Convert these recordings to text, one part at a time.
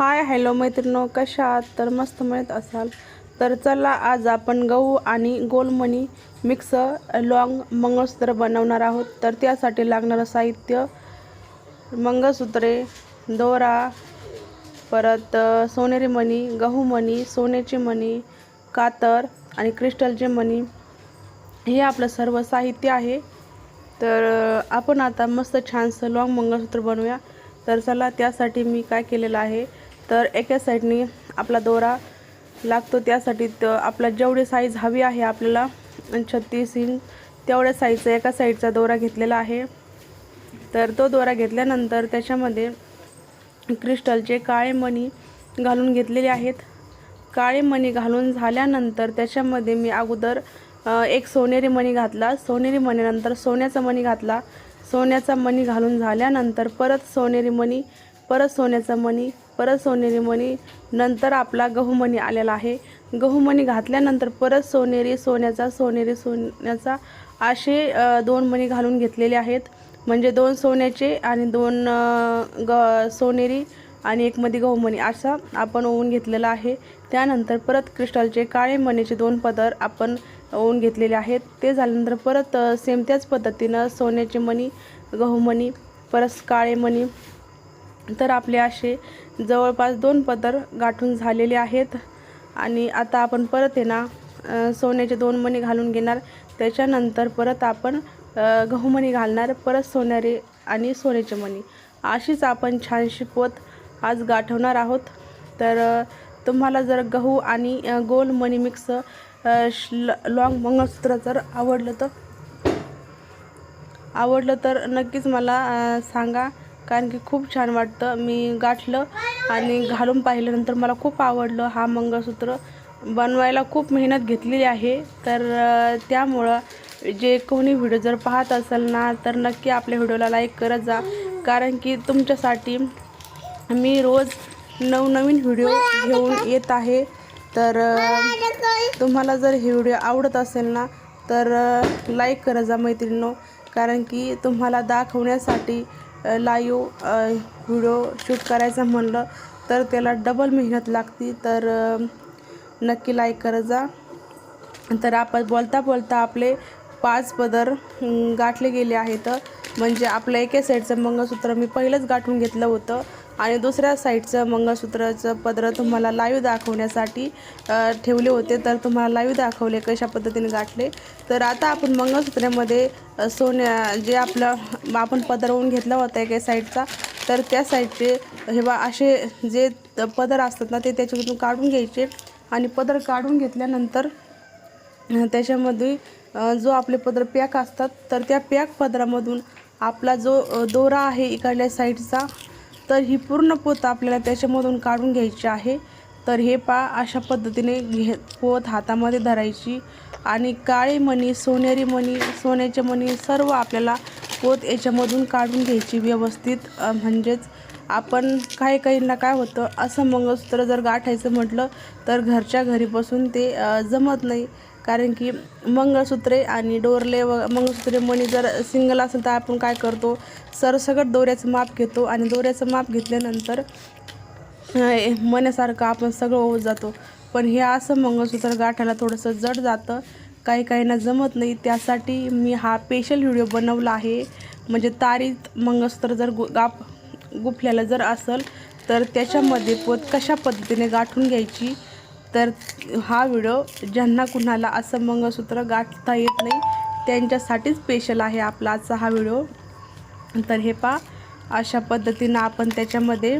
Hi hello मैत्रिणींनो, कशा आहात? तर मस्त म्हणत असाल तर चला आज आपण गहू आणि गोलमणी मिक्स लॉंग मंगळसूत्र बनवणार आहोत। तर त्यासाठी लागणारं साहित्य मंगळसूत्रे, दोरा, परत सोनेरी मणी, गहू मणी, सोन्याचे मणी, कातर आणि क्रिस्टलचे मणी हे आपलं सर्व साहित्य आहे। तर आपण आता मस्त छानसं लॉंग मंगळसूत्र बनवूया। तर चला त्यासाठी मी काय केलेलं आहे, तर एका साईडनी आपला दोरा लागतो। त्यासाठी आपला जेवढी साईज हवी आहे आपल्याला 36 इंच तेवढ्या साईजचा एका साईडचा दोरा घेतलेला आहे। तर तो दोरा घेतल्यानंतर त्याच्यामध्ये क्रिस्टलचे काळे मणी घालून घेतलेले आहेत। काळे मणी घालून झाल्यानंतर त्याच्यामध्ये मी अगोदर एक सोनेरी मणी घातला, सोनेरी मणीनंतर सोन्याचा मणी घातला, सोन्याचा मणी घालून झाल्यानंतर परत सोनेरी मणी, परत सोन्याचा मणी, परत सोनेरी मणी, नंतर आपला गहू मणी आलेला आहे। गहू मणी घातल्यानंतर परत सोनेरी सोन्याचा, सोनेरी सोन्याचा असे दोन मणी घालून घेतलेले आहेत। म्हणजे दोन सोन्याचे आणि दोन सोनेरी आणि एक मध्ये गहू मणी असा आपण ओवून घेतलेला आहे। त्यानंतर परत क्रिस्टलचे काळे मणीचे दोन पदर आपण ओवून घेतलेले आहेत। ते झाल्यानंतर परत सेम त्याच पद्धतीनं सोन्याचे मणी, गहू मणी, परत काळे मणी, तर आपले असे जवळपास दोन पदर गाठून झालेले आहेत। आणि आता आपण परत आहे ना सोन्याचे दोन मणी घालून घेणार, त्याच्यानंतर परत आपण गहू मणी घालणार, परत सोनेरी आणि सोन्याचे मणी अशीच आपण छानशी पोत आज गाठवणार आहोत। तर तुम्हाला जर गहू आणि गोल मणी मिक्स लॉंग मंगळसूत्र जर आवडलं तर नक्कीच मला सांगा, कारण की खूप छान वाटतं। मी गाठलं आणि घालून पाहिल्यानंतर मला खूप आवडलं। हा मंगळसूत्र बनवायला खूप मेहनत घेतलेली आहे। तर त्यामुळं जे कोणी व्हिडिओ जर पाहत असेल ना तर नक्की आपल्या व्हिडिओला लाईक करत जा, कारण की तुमच्यासाठी मी रोज नवनवीन व्हिडिओ घेऊन येत आहे। तर तुम्हाला जर हे व्हिडिओ आवडत असेल ना तर लाईक करत जा मैत्रिणींनो, कारण की तुम्हाला दाखवण्यासाठी लाईव्ह व्हिडिओ शूट करायचं म्हणलं तर त्याला डबल मेहनत लागते। तर नक्की लाईक करत जा। तर आपण बोलता बोलता आपले 5 पदर गाठले गेले आहेत। म्हणजे आपलं एका साईडचं मंगळसूत्र मी पहिलंच गाठून घेतलं होतं आणि दुसऱ्या साईडचं मंगळसूत्राचं पदर तुम्हाला लाईव्ह दाखवण्यासाठी ठेवले होते। तर तुम्हाला लाईव्ह दाखवले कशा पद्धतीने गाठले। तर आता आपण मंगळसूत्रामध्ये जे आपलं आपण पदर ओवून घेतला होता एका साईडचा, तर त्या साईडचे हे बा असे जे पदर असतात ना ते त्याच्यामधून काढून घ्यायचे। आणि पदर काढून घेतल्यानंतर त्याच्यामध्ये जो आपले पदर पॅक असतात, तर त्या पॅक पदरामधून आपला जो दोरा आहे इकडल्या साईडचा, तर ही पूर्ण पोत आपल्याला त्याच्यामधून काढून घ्यायची आहे। तर हे अशा पद्धतीने पोत हातामध्ये धरायची आणि काळे मणी, सोनेरी मणी, सोन्याचे मणी सर्व आपल्याला पोत याच्यामधून काढून घ्यायची व्यवस्थित। म्हणजेच आपण काहींना काय होतं, असं मंगळसूत्र जर गाठायचं म्हटलं तर घरच्या घरी बसून ते जमत नाही, कारण की मंगळसूत्रे आणि डोरले व मंगळसूत्रे मणी जर सिंगल असेल तर आपण काय करतो, सरसकट दोऱ्याचं माप घेतो आणि दोऱ्याचं माप घेतल्यानंतर मण्यासारखं आपण सगळं ओवत जातो। पण हे असं मंगळसूत्र गाठायला थोडंसं जड जातं, काहींना जमत नाही। त्यासाठी मी हा स्पेशल व्हिडिओ बनवला आहे। म्हणजे तारीत मंगळसूत्र जर गुफलेलं जर असेल तर त्याच्यामध्ये पोत कशा पद्धतीने गाठून घ्यायची, तर हा व्हिडिओ ज्यांना कुणाला असं मंगळसूत्र गाठता येत नाही त्यांच्यासाठी स्पेशल आहे आपला आजचा हा व्हिडिओ। तर हे अशा पद्धतीनं आपण त्याच्यामध्ये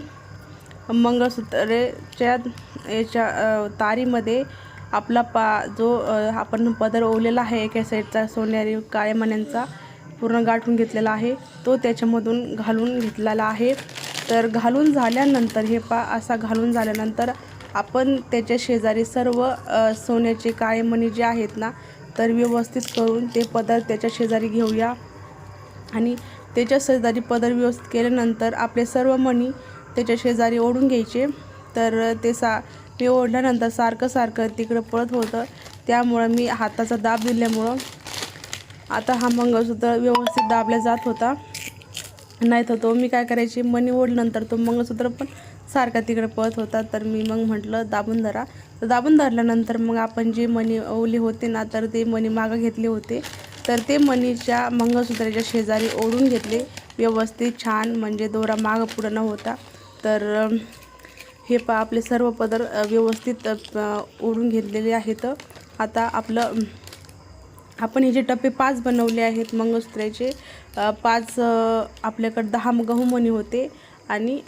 मंगळसूत्रेच्या याच्या तारीमध्ये आपला जो आपण पदर ओवलेला आहे एका साईडचा सोनेरी काळ्या मण्यांचा पूर्ण गाठून घेतलेला आहे, तो त्याच्यामधून घालून घेतलेला आहे। तर घालून झाल्यानंतर हे असा घालून झाल्यानंतर आपण त्याच्या शेजारी सर्व सोन्याचे काळे मणी जे आहेत ना, तर व्यवस्थित करून ते पदर त्याच्या शेजारी घेऊया। आणि त्याच्या शेजारी पदर व्यवस्थित केल्यानंतर आपले सर्व मणी त्याच्या शेजारी ओढून घ्यायचे। तर ते मी ओढल्यानंतर सारखं तिकडं पळत होतं, त्यामुळं मी हाताचा दाब दिल्यामुळं आता हा मंगळसूत्र व्यवस्थित दाबला जात होता। नाही तर तो मी काय करायची, मणी ओढल्यानंतर तो मंगळसूत्र पण सारखा तिकडे पळत होता. तर मी मग म्हटलं दाबून धरा. तर दाबून धरल्यानंतर मग आपण जे मणी ओवले होते ना, तर ते मणी मागं घेतले होते. तर ते मणीच्या मंगळसूत्राच्या शेजारी ओढून घेतले व्यवस्थित छान, म्हणजे दोरा मागं पुढं न होता. तर हे पहा आपले सर्व पदर व्यवस्थित ओढून घेतलेले आहेत. आता आपण हे जे टप्पे 5 बनवले आहेत मंगळसूत्राचे, 5 आपल्याकडे 10 गहूमणी होते आणि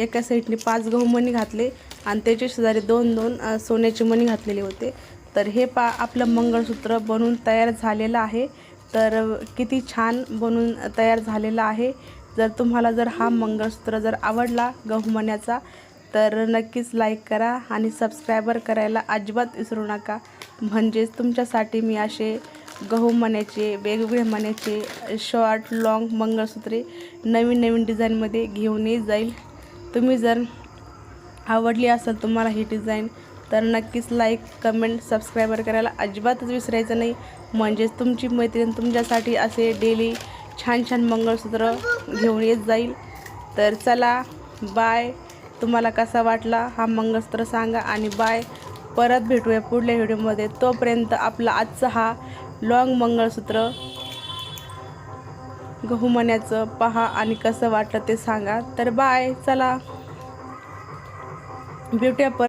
एका साईडने 5 गहूमणी घातले आणि त्याच्या शेजारी 2-2 सोन्याचे मणी घातलेले होते. तर हे आपलं मंगळसूत्र बनून तयार झालेलं आहे. तर किती छान बनून तयार झालेला आहे. जर तुम्हाला हा मंगळसूत्र जर आवडला गहूमण्याचा, तर नक्कीच लाईक करा आणि सबस्क्रायबर करायला अजिबात विसरू नका. म्हणजेच तुमच्यासाठी मी असे गहूमण्याचे वेगवेगळे मण्याचे शॉर्ट लॉंग मंगळसूत्रे नवीन डिझाईनमध्ये घेऊन येत जाईल. तुम्ही जर आवडली असेल तुम्हाला ही डिझाईन, तर नक्कीच लाईक कमेंट सबस्क्रायबर करायला अजिबातच विसरायचं नाही. म्हणजेच तुमची मैत्रीण तुमच्यासाठी असे डेली छान छान मंगळसूत्र घेऊन येत जाईल. तर चला बाय. तुम्हाला कसा वाटला हा मंगळसूत्र सांगा आणि बाय. परत भेटूया पुढल्या व्हिडिओमध्ये. तोपर्यंत आपला आजचा हा लॉंग मंगळसूत्र गहूमण्याचं पहा आणि कसं वाटलं ते सांगा. तर बाय. चला भेटूया परत.